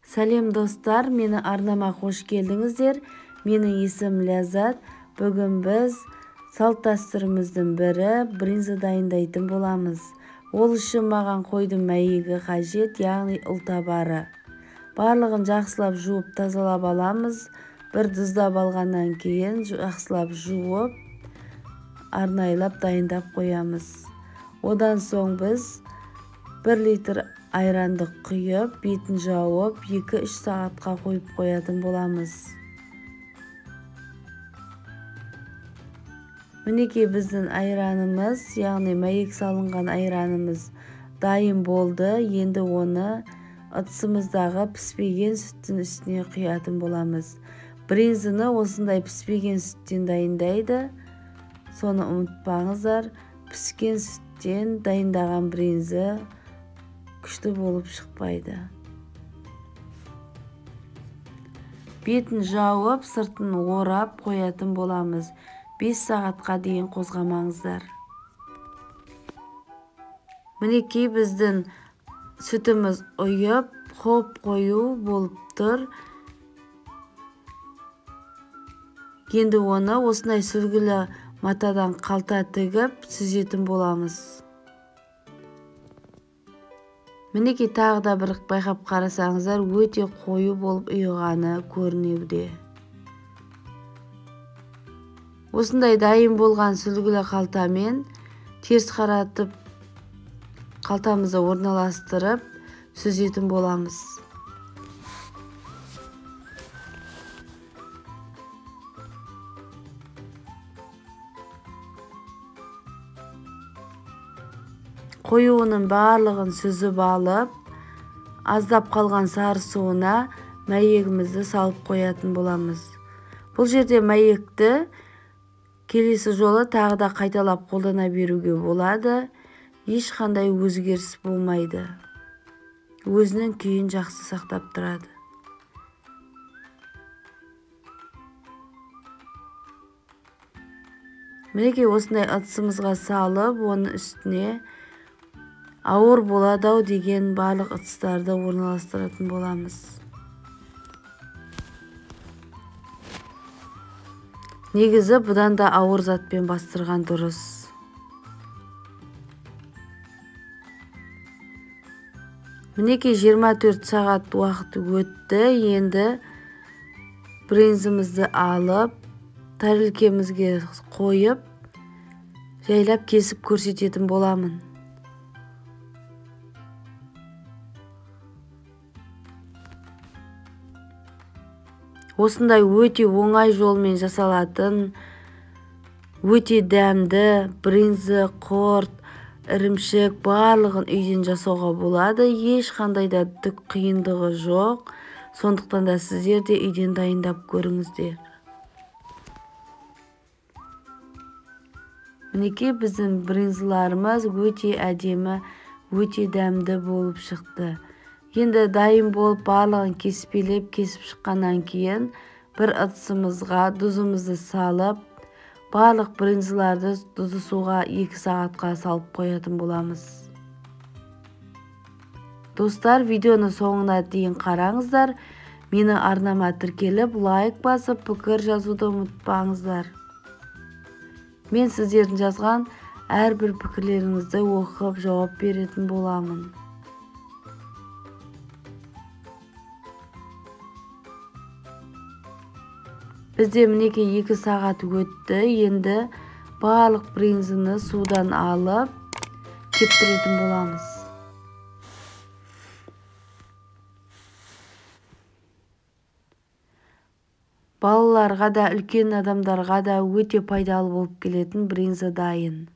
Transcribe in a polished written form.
Сәлем достар, мені арнама қош келдіңіздер. Менің есім Ләззат. Бүгін біз салт-дәстүріміздің бірі бринза дайындайтын боламыз. Ол үшін маған қойдың мәйегі қажет, яғни ұлтабары. Барлығын жақсылап жуып тазалап аламыз. Бір тұздап алғаннан кейін жақсылап жуып, арнайлап дайындап қоямыз. Одан соң біз 1 литр айранды құйып, бетін жауып, 2-3 сағатқа қойып қоятын боламыз. Мінекей біздің айранымыз, яғни мәйек салынған айранымыз дайын болды. Енді оны ыдысымыздағы піспеген сүттің үстіне құятын боламыз. Бринзаны осындай піспеген сүттен дайындайды. Соны ұмытпаңыздар, піскен сүттен дайындаған бринза күшті болып шықпайды. Бетін жауып, сыртын орап қоятын боламыз. 5 сағатқа дейін қозғамаңыздар. Мінекей біздің сүтіміз ұйып, қою болып тұр. Енді оны осындай сүлгілі матадан қалта тігіп сүзетін боламыз. Мінекей тағы да бір байқап қарасаңыздар, өте қою болып ұйығаны көрінуде. Осындай дайын болған сүлгілі қалтамен теріс қаратып қалтамызды орналастырып сүзетін боламыз. Қоюының барлығын сүзіп алып, аздап қалған сары суына мәйегімізді салып қоятын боламыз. Бұл жерде мәйекті келесі жолы тағы да қайталап қолдана беруге болады. Ешқандай өзгеріс болмайды. Өзінің күйін жақсы сақтап тұрады. Мінекей осындай ыдысымызға салып, оның үстіне ауыр болады деген барлық ыдыстарды орналастыратын боламыз. Негізі бұдан да ауыр затпен бастырған дұрыс. Мінекей 24 сағат уақыт өтті. Енді бринзамызды алып, тарелкемізге қойып, жайлап кесіп көрсететін боламын. Осындай өте оңай жолмен жасалатын, өте дәмді бринза, құрт, ірімшік барлығын үйден жасауға болады. Ешқандай да түк қиындығы жоқ. Сондықтан да сіздер де үйден дайындап көріңіздер. Мінекей біздің бринзаларымыз өте әдемі, өте дәмді болып шықты. Енді дайын болып барлығын кеспелеп шыққаннан кейін бір ыдысымызға тұзымызды салып, барлық бринзаларды тұзды суға 2 сағатқа салып қоятын боламыз. Достар, видеоны соңына дейін қараңыздар. Мені арнама тіркеліп, лайк басып, пікір жазуды ұмытпаңыздар. Мен сіздердің жазған әрбір пікірлеріңізді оқып жауап беретін боламын. Бізде мінекей 2 сағат өтті. Енді барлық бринзаны судан алып, кептіретін боламыз. Балаларға да, үлкен адамдарға да өте пайдалы болып келетін бринза дайын.